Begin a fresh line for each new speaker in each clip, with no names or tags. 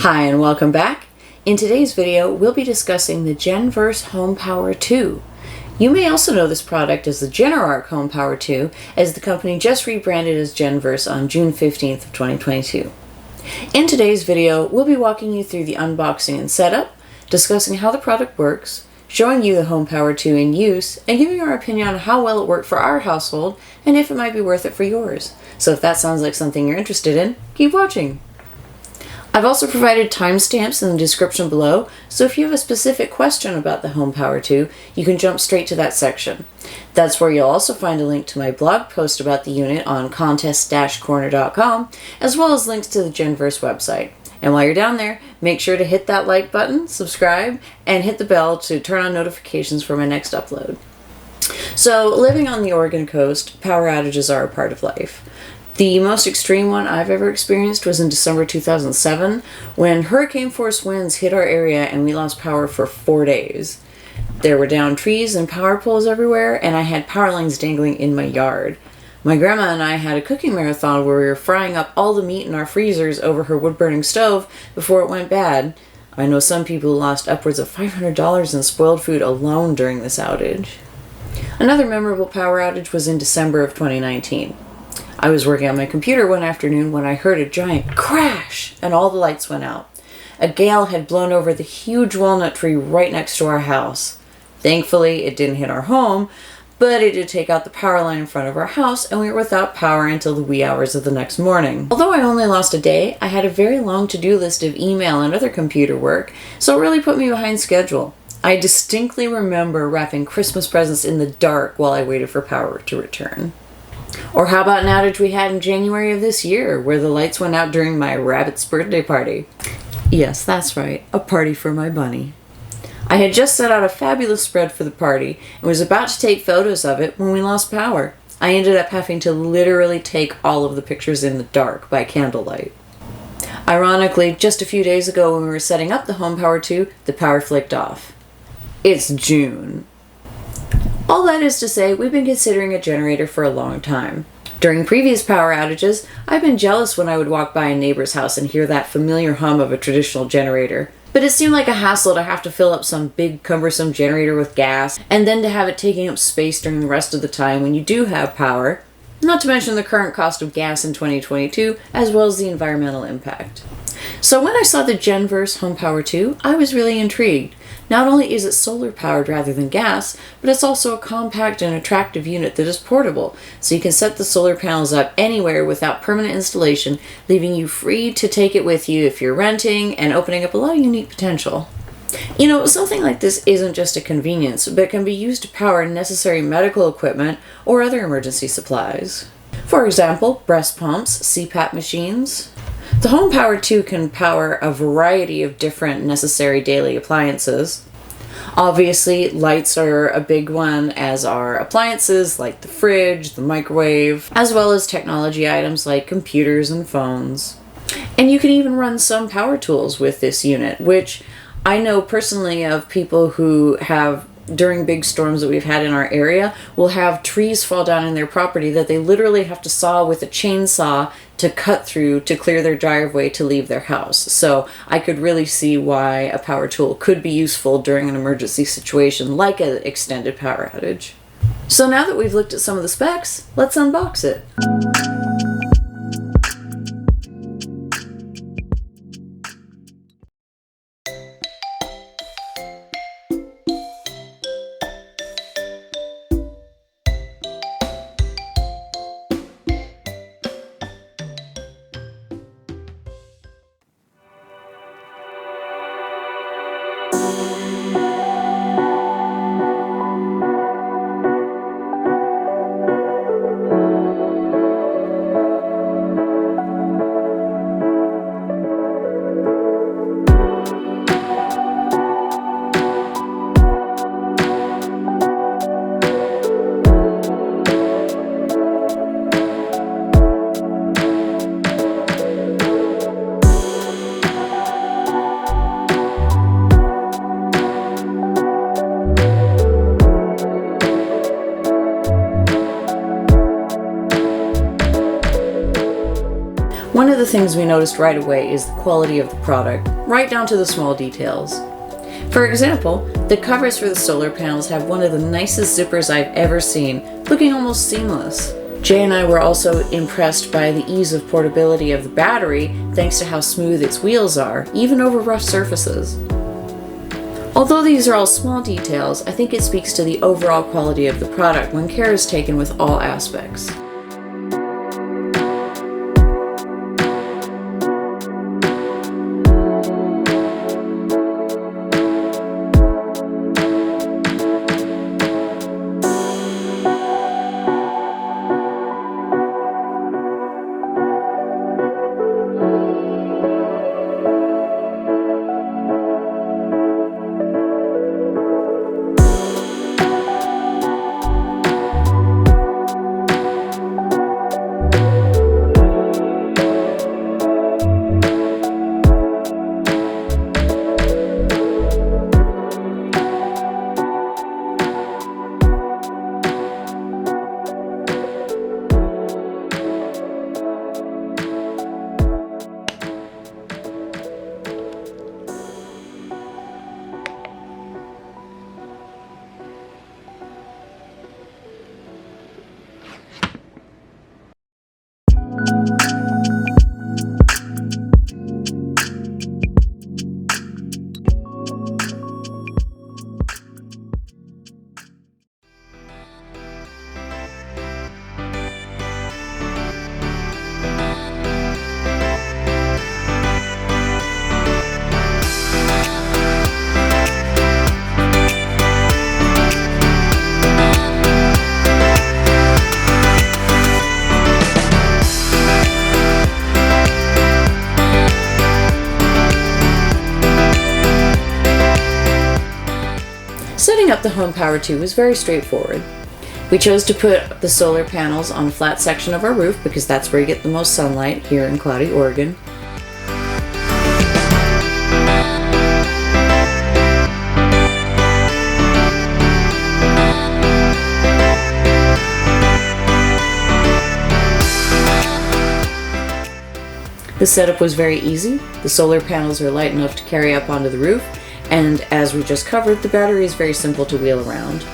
Hi and welcome back. In today's video, we'll be discussing the Geneverse HomePower 2. You may also know this product as the Generark HomePower 2, as the company just rebranded as Geneverse on June 15th of 2022. In today's video, we'll be walking you through the unboxing and setup, discussing how the product works, showing you the HomePower 2 in use, and giving our opinion on how well it worked for our household and if it might be worth it for yours. So if that sounds like something you're interested in, keep watching. I've also provided timestamps in the description below, so if you have a specific question about the HomePower 2, you can jump straight to that section. That's where you'll also find a link to my blog post about the unit on contest-corner.com, as well as links to the Geneverse website. And while you're down there, make sure to hit that like button, subscribe, and hit the bell to turn on notifications for my next upload. So, living on the Oregon coast, power outages are a part of life. The most extreme one I've ever experienced was in December 2007, when hurricane force winds hit our area and we lost power for 4 days. There were downed trees and power poles everywhere, and I had power lines dangling in my yard. My grandma and I had a cooking marathon where we were frying up all the meat in our freezers over her wood-burning stove before it went bad. I know some people lost upwards of $500 in spoiled food alone during this outage. Another memorable power outage was in December of 2019. I was working on my computer one afternoon when I heard a giant crash and all the lights went out. A gale had blown over the huge walnut tree right next to our house. Thankfully, it didn't hit our home, but it did take out the power line in front of our house, and we were without power until the wee hours of the next morning. Although I only lost a day, I had a very long to-do list of email and other computer work, so it really put me behind schedule. I distinctly remember wrapping Christmas presents in the dark while I waited for power to return. Or how about an outage we had in January of this year, where the lights went out during my rabbit's birthday party? Yes, that's right, a party for my bunny. I had just set out a fabulous spread for the party and was about to take photos of it when we lost power. I ended up having to literally take all of the pictures in the dark by candlelight. Ironically, just a few days ago when we were setting up the HomePower 2, the power flicked off. It's June. All that is to say, we've been considering a generator for a long time. During previous power outages, I've been jealous when I would walk by a neighbor's house and hear that familiar hum of a traditional generator. But it seemed like a hassle to have to fill up some big cumbersome generator with gas, and then to have it taking up space during the rest of the time when you do have power, not to mention the current cost of gas in 2022, as well as the environmental impact. So when I saw the Geneverse HomePower 2, I was really intrigued. Not only is it solar powered rather than gas, but it's also a compact and attractive unit that is portable, so you can set the solar panels up anywhere without permanent installation, leaving you free to take it with you if you're renting and opening up a lot of unique potential. You know, something like this isn't just a convenience, but can be used to power necessary medical equipment or other emergency supplies. For example, breast pumps, CPAP machines. The HomePower 2 can power a variety of different necessary daily appliances. Obviously, lights are a big one, as are appliances like the fridge, the microwave, as well as technology items like computers and phones. And you can even run some power tools with this unit, which I know personally of people who have, during big storms that we've had in our area, will have trees fall down in their property that they literally have to saw with a chainsaw to cut through to clear their driveway to leave their house. So I could really see why a power tool could be useful during an emergency situation like an extended power outage. So now that we've looked at some of the specs, let's unbox it. One of the things we noticed right away is the quality of the product, right down to the small details. For example, the covers for the solar panels have one of the nicest zippers I've ever seen, looking almost seamless. Jay and I were also impressed by the ease of portability of the battery thanks to how smooth its wheels are, even over rough surfaces. Although these are all small details, I think it speaks to the overall quality of the product when care is taken with all aspects. Setting up the HomePower 2 was very straightforward. We chose to put the solar panels on a flat section of our roof because that's where you get the most sunlight here in cloudy Oregon. The setup was very easy. The solar panels are light enough to carry up onto the roof, and as we just covered, the battery is very simple to wheel around.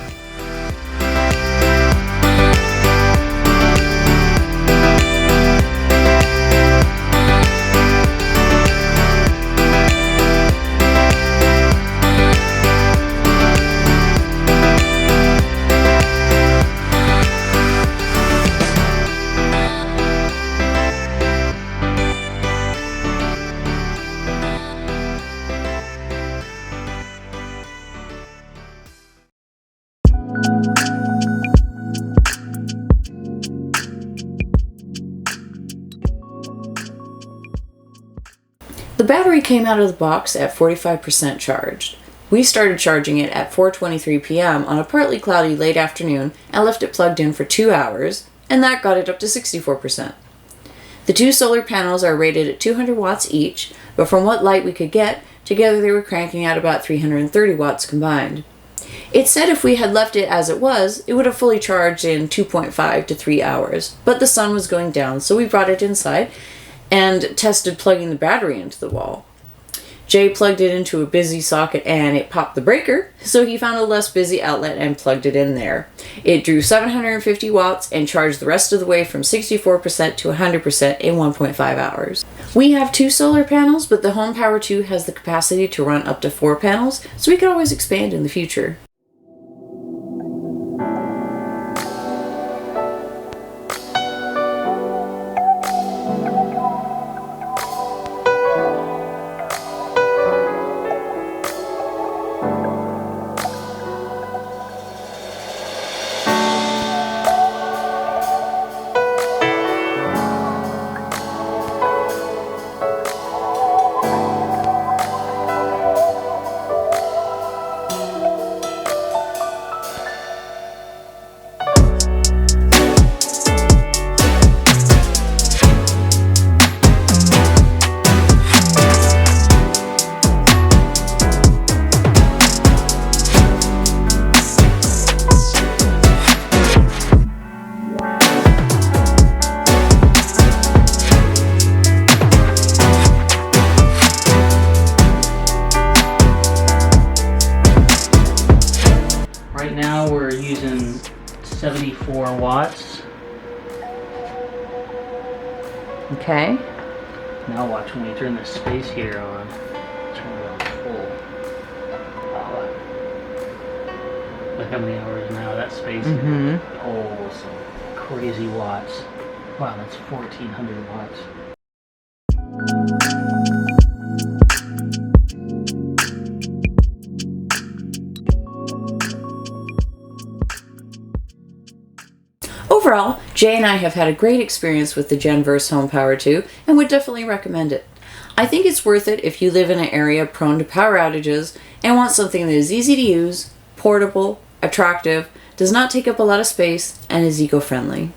The battery came out of the box at 45% charged. We started charging it at 4:23 p.m. on a partly cloudy late afternoon and left it plugged in for 2 hours, and that got it up to 64%. The two solar panels are rated at 200 watts each, but from what light we could get, together they were cranking out about 330 watts combined. It said if we had left it as it was, it would have fully charged in 2.5 to 3 hours, but the sun was going down, so we brought it inside and tested plugging the battery into the wall. Jay plugged it into a busy socket and it popped the breaker, so he found a less busy outlet and plugged it in there. It drew 750 watts and charged the rest of the way from 64% to 100% in 1.5 hours. We have 2 solar panels, but the HomePower 2 has the capacity to run up to 4 panels, so we can always expand in the future. Okay.
Now watch when we turn the space heater on. Turn it on full. Look how many hours now that space heater pulls some crazy watts. Wow, that's 1,400 watts.
Overall, Jay and I have had a great experience with the Geneverse HomePower 2 and would definitely recommend it. I think it's worth it if you live in an area prone to power outages and want something that is easy to use, portable, attractive, does not take up a lot of space, and is eco-friendly.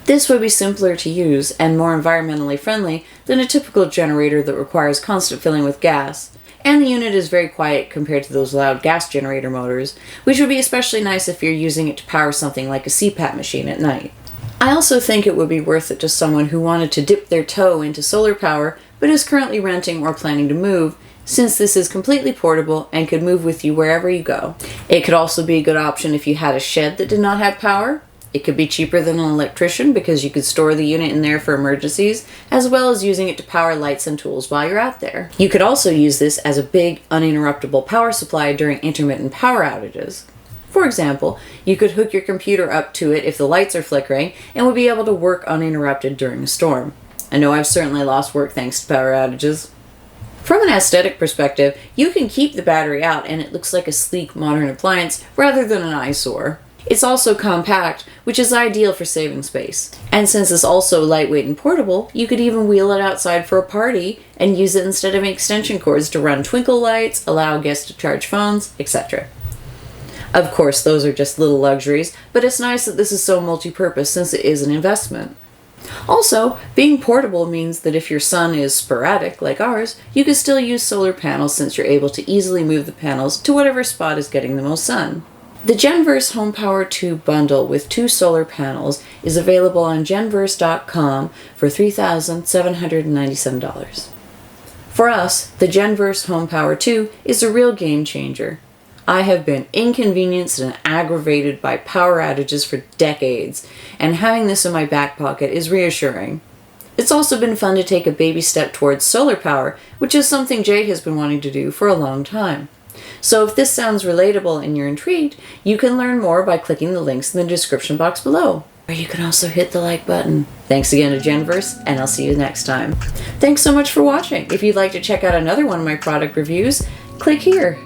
This would be simpler to use and more environmentally friendly than a typical generator that requires constant filling with gas, and the unit is very quiet compared to those loud gas generator motors, which would be especially nice if you're using it to power something like a CPAP machine at night. I also think it would be worth it to someone who wanted to dip their toe into solar power but is currently renting or planning to move, since this is completely portable and could move with you wherever you go. It could also be a good option if you had a shed that did not have power. It could be cheaper than an electrician because you could store the unit in there for emergencies, as well as using it to power lights and tools while you're out there. You could also use this as a big, uninterruptible power supply during intermittent power outages. For example, you could hook your computer up to it if the lights are flickering and would be able to work uninterrupted during a storm. I know I've certainly lost work thanks to power outages. From an aesthetic perspective, you can keep the battery out and it looks like a sleek modern appliance rather than an eyesore. It's also compact, which is ideal for saving space. And since it's also lightweight and portable, you could even wheel it outside for a party and use it instead of extension cords to run twinkle lights, allow guests to charge phones, etc. Of course, those are just little luxuries, but it's nice that this is so multi-purpose since it is an investment. Also, being portable means that if your sun is sporadic, like ours, you can still use solar panels since you're able to easily move the panels to whatever spot is getting the most sun. The Geneverse HomePower 2 bundle with 2 solar panels is available on Geneverse.com for $3,797. For us, the Geneverse HomePower 2 is a real game changer. I have been inconvenienced and aggravated by power outages for decades, and having this in my back pocket is reassuring. It's also been fun to take a baby step towards solar power, which is something Jay has been wanting to do for a long time. So if this sounds relatable and you're intrigued, you can learn more by clicking the links in the description box below. Or you can also hit the like button. Thanks again to Geneverse, and I'll see you next time. Thanks so much for watching. If you'd like to check out another one of my product reviews, click here.